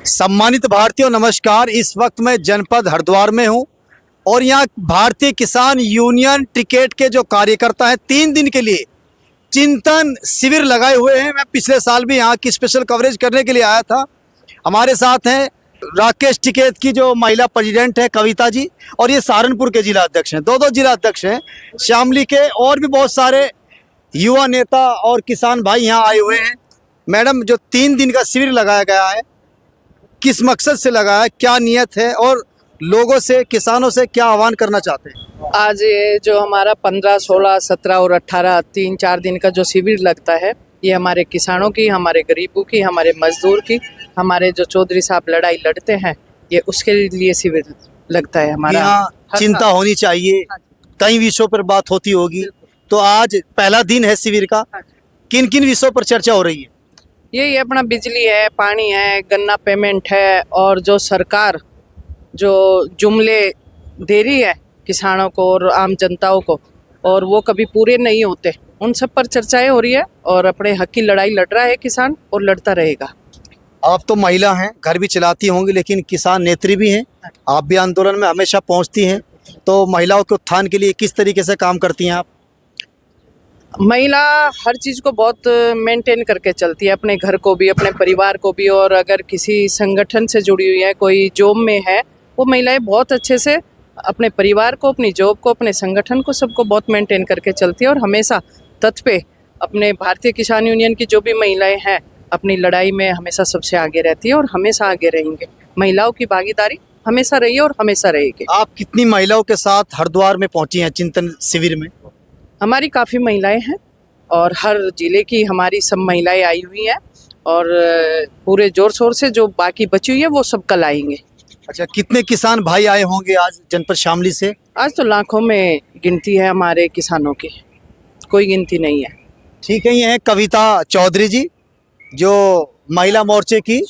सम्मानित भारतीयों, नमस्कार। इस वक्त मैं जनपद हरिद्वार में हूं और यहाँ भारतीय किसान यूनियन टिकैत के जो कार्यकर्ता हैं 3 दिन के लिए चिंतन शिविर लगाए हुए हैं। मैं पिछले साल भी यहाँ की स्पेशल कवरेज करने के लिए आया था। हमारे साथ हैं राकेश टिकैत की जो महिला प्रेसिडेंट है कविता जी, और ये सहारनपुर के जिला अध्यक्ष हैं। दो जिला अध्यक्ष हैं शामली के, और भी बहुत सारे युवा नेता और किसान भाई यहाँ आए हुए हैं। मैडम, जो 3 दिन का शिविर लगाया गया है, किस मकसद से लगाया है, क्या नियत है और लोगों से, किसानों से क्या आह्वान करना चाहते हैं? आज ये जो हमारा 15, 16, 17 और 18 3-4 दिन का जो शिविर लगता है, ये हमारे किसानों की, हमारे गरीबों की, हमारे मजदूर की, हमारे जो चौधरी साहब लड़ाई लड़ते हैं, ये उसके लिए शिविर लगता है हमारा। यहाँ चिंता होनी चाहिए, कई विषयों पर बात होती होगी, तो आज पहला दिन है शिविर का। किन किन विषयों पर चर्चा हो रही है? ये अपना बिजली है, पानी है, गन्ना पेमेंट है, और जो सरकार जो जुमले दे रही है किसानों को और आम जनताओं को, और वो कभी पूरे नहीं होते, उन सब पर चर्चाएं हो रही है। और अपने हक की लड़ाई लड़ रहा है किसान, और लड़ता रहेगा। आप तो महिला हैं, घर भी चलाती होंगी, लेकिन किसान नेत्री भी हैं। आप भी आंदोलन में हमेशा पहुंचती हैं, तो महिलाओं के उत्थान के लिए किस तरीके से काम करती हैं आप? महिला हर चीज़ को बहुत मेंटेन करके चलती है, अपने घर को भी, अपने परिवार को भी। और अगर किसी संगठन से जुड़ी हुई है, कोई जॉब में है, वो महिलाएं बहुत अच्छे से अपने परिवार को, अपनी जॉब को, अपने संगठन को, सबको बहुत मेंटेन करके चलती है। और हमेशा तत्व पे अपने भारतीय किसान यूनियन की जो भी महिलाएं हैं, अपनी लड़ाई में हमेशा सबसे आगे रहती है और हमेशा आगे रहेंगे। महिलाओं की भागीदारी हमेशा रही है और हमेशा रहेगी। आप कितनी महिलाओं के साथ हरिद्वार में पहुंची हैं चिंतन शिविर में? हमारी काफ़ी महिलाएं हैं और हर जिले की हमारी सब महिलाएं आई हुई हैं, और पूरे जोर शोर से जो बाकी बची हुई है वो सब कल आएंगे। अच्छा, कितने किसान भाई आए होंगे आज जनपद शामली से? आज तो लाखों में गिनती है हमारे किसानों की, कोई गिनती नहीं है। ठीक है, ये है कविता चौधरी जी, जो महिला मोर्चे की,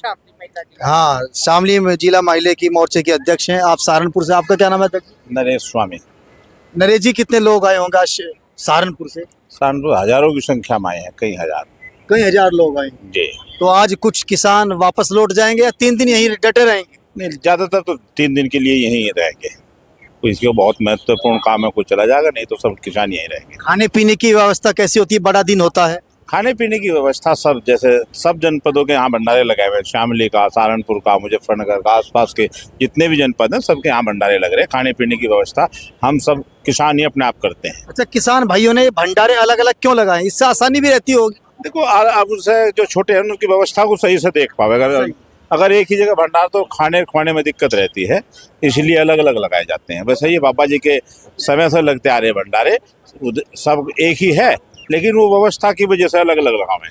हाँ, शामली में जिला महिला की मोर्चे के अध्यक्ष हैं। आप सहारनपुर से, आपका क्या नाम है? नरेश स्वामी। नरेश जी, कितने लोग आए होंगे आज सहारनपुर से? सहारनपुर हजारों की संख्या में आए हैं, कई हजार लोग आए जी। तो आज कुछ किसान वापस लौट जाएंगे या 3 दिन यहीं डटे रहेंगे? नहीं, ज्यादातर तो 3 दिन के लिए यहीं रहेंगे। कोई इसके बहुत महत्वपूर्ण काम है, कोई चला जाएगा, नहीं तो सब किसान यहीं रहेंगे। खाने पीने की व्यवस्था कैसी होती है? बड़ा दिन होता है। खाने पीने की व्यवस्था सब, जैसे सब जनपदों के यहाँ भंडारे लगाए हुए हैं। शामली का, सहारनपुर का, मुजफ्फरनगर का, आसपास के जितने भी जनपद हैं, सबके यहाँ भंडारे लग रहे हैं। खाने पीने की व्यवस्था हम सब किसान ही अपने आप करते हैं। अच्छा, किसान भाइयों ने भंडारे अलग अलग क्यों लगाए? इससे आसानी भी रहती होगी। देखो, अब उससे जो छोटे हैं उनकी व्यवस्था को सही से देख पावे। अगर एक ही जगह भंडार, तो खाने में दिक्कत रहती है, इसलिए अलग अलग लगाए जाते हैं। वैसे ये बाबा जी के समय से लगते आ रहे भंडारे, सब एक ही है, लेकिन वो व्यवस्था की वजह से अलग अलग लगावे,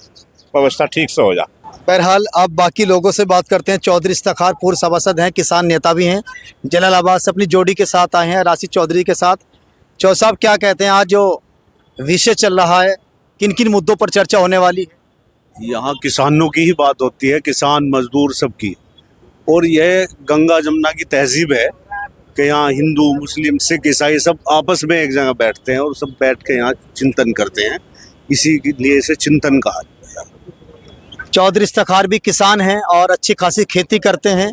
व्यवस्था ठीक से हो जा। बहरहाल, अब बाकी लोगों से बात करते हैं। चौधरी इफ्तिखार पूर्व सभासद हैं, किसान नेता भी हैं, जलालाबाद से अपनी जोड़ी के साथ आए हैं, राशिद चौधरी के साथ। चौधरी साहब, क्या कहते हैं, आज जो विषय चल रहा है, किन किन मुद्दों पर चर्चा होने वाली है? यहाँ किसानों की ही बात होती है, किसान मजदूर सबकी। और यह गंगा जमुना की तहजीब है कि यहाँ हिंदू, मुस्लिम, सिख, ईसाई सब आपस में एक जगह बैठते हैं और सब बैठ के यहाँ चिंतन करते हैं। इसी के लिए इसे चिंतन कहा जाता है। चौधरी इफ्तिखार भी किसान हैं और अच्छी खासी खेती करते हैं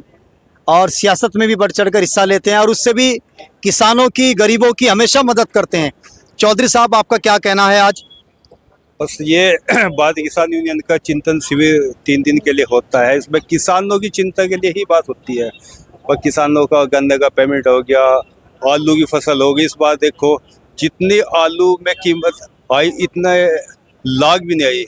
और सियासत में भी बढ़ चढ़कर हिस्सा लेते हैं, और उससे भी किसानों की, गरीबों की हमेशा मदद करते हैं। चौधरी साहब, आपका क्या कहना है आज? बस ये भारतीय किसान यूनियन का चिंतन शिविर 3 दिन के लिए होता है। इसमें किसानों की चिंता के लिए ही बात होती है। और किसानों का गन्ने का पेमेंट हो गया, आलू की फसल हो गई। इस बार देखो, जितनी आलू में कीमत आई, इतना लाग भी नहीं आई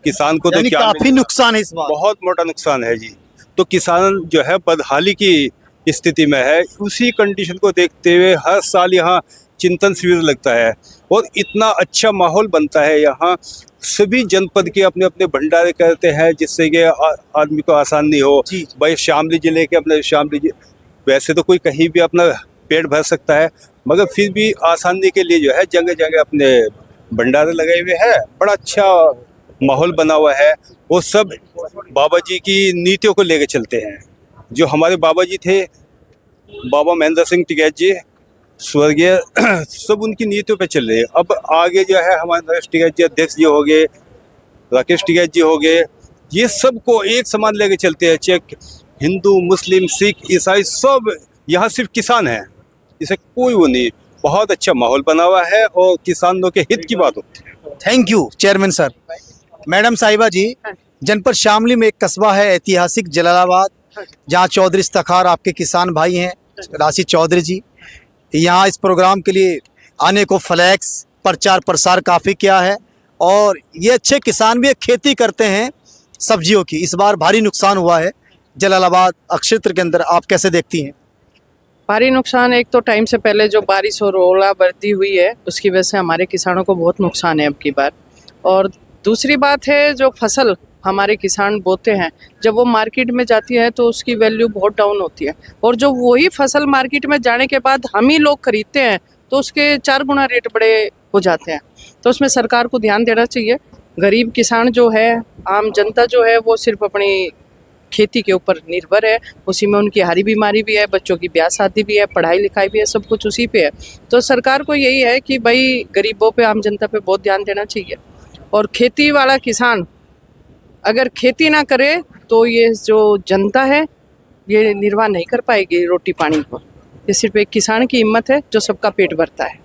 किसान को। तो क्या काफी नुकसान है इस बार? बहुत मोटा नुकसान है जी। तो किसान जो है बदहाली की स्थिति में है। उसी कंडीशन को देखते हुए हर साल यहाँ चिंतन शिविर लगता है और इतना अच्छा माहौल बनता है। यहाँ सभी जनपद के अपने अपने भंडारे करते हैं, जिससे कि आदमी को आसानी हो। भाई शामली जिले के अपने वैसे तो कोई कहीं भी अपना पेट भर सकता है, मगर फिर भी आसानी के लिए जो है जगह जगह अपने भंडारे लगे हुए हैं। बड़ा अच्छा माहौल बना हुआ है। वो सब बाबा जी की नीतियों को लेकर चलते हैं। जो हमारे बाबा जी थे, बाबा महेंद्र सिंह टिकैत जी स्वर्गीय, सब उनकी नीतियों पे चल रहे हैं। अब आगे जो है हमारे नरेश टिकैत जी अध्यक्ष जी हो गए, राकेश टिकैत जी हो गए, ये सबको एक समान लेके चलते हैं। चेक हिंदू मुस्लिम सिख ईसाई सब यहाँ सिर्फ किसान हैं, इसे कोई वो नहीं। बहुत अच्छा माहौल बना हुआ है और किसानों के हित की बात होती है। Thank you chairman sir. Madam साहिबा जी, जनपद शामली में एक कस्बा है ऐतिहासिक जलालाबाद, जहाँ चौधरी इफ्तिखार आपके किसान भाई हैं, राशिद चौधरी जी, यहाँ इस प्रोग्राम के लिए आने को फ्लैक्स प्रचार प्रसार काफ़ी किया है। और ये अच्छे किसान भी है, खेती करते हैं सब्जियों की। इस बार भारी नुकसान हुआ है जलालाबाद क्षेत्र के अंदर, आप कैसे देखती हैं? भारी नुकसान, एक तो टाइम से पहले जो बारिश और ओलावृष्टि हुई है उसकी वजह से हमारे किसानों को बहुत नुकसान है अब की बार। और दूसरी बात है, जो फसल हमारे किसान बोते हैं जब वो मार्केट में जाती है तो उसकी वैल्यू बहुत डाउन होती है, और जो वही फसल मार्केट में जाने के बाद हम ही लोग खरीदते हैं तो उसके 4 गुना रेट बड़े हो जाते हैं। तो उसमें सरकार को ध्यान देना चाहिए। गरीब किसान जो है, आम जनता जो है, वो सिर्फ अपनी खेती के ऊपर निर्भर है, उसी में उनकी हारी बीमारी भी है, बच्चों की ब्याह शादी भी है, पढ़ाई लिखाई भी है, सब कुछ उसी पे है। तो सरकार को यही है कि भाई गरीबों पे, आम जनता पे बहुत ध्यान देना चाहिए। और खेती वाला किसान अगर खेती ना करे तो ये जो जनता है ये निर्वाह नहीं कर पाएगी रोटी पानी को। ये सिर्फ एक किसान की हिम्मत है जो सबका पेट भरता है।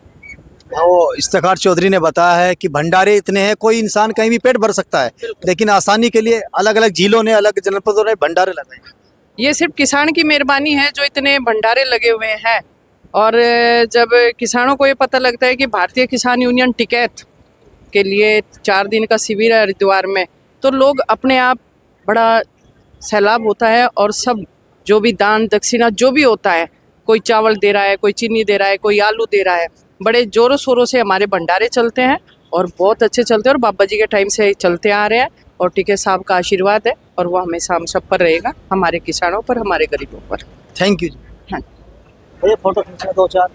वो इफ्तिखार चौधरी ने बताया है कि भंडारे इतने हैं, कोई इंसान कहीं भी पेट भर सकता है, लेकिन आसानी के लिए अलग अलग जिलों ने, अलग जनपदों ने भंडारे लगाए। ये सिर्फ किसान की मेहरबानी है जो इतने भंडारे लगे हुए हैं। और जब किसानों को ये पता लगता है कि भारतीय किसान यूनियन टिकैत के लिए 4 दिन का शिविर है हरिद्वार में, तो लोग अपने आप, बड़ा सैलाब होता है। और सब जो भी दान दक्षिणा जो भी होता है, कोई चावल दे रहा है, कोई चीनी दे रहा है, कोई आलू दे रहा है, बड़े जोरों शोरों से हमारे भंडारे चलते हैं और बहुत अच्छे चलते हैं। और बाबा जी के टाइम से चलते आ रहे हैं और टिकैत साहब का आशीर्वाद है और वो हमेशा हम सब पर रहेगा, हमारे किसानों पर, हमारे गरीबों पर। Thank you. हाँ। भैया फोटो खींचना 2-4।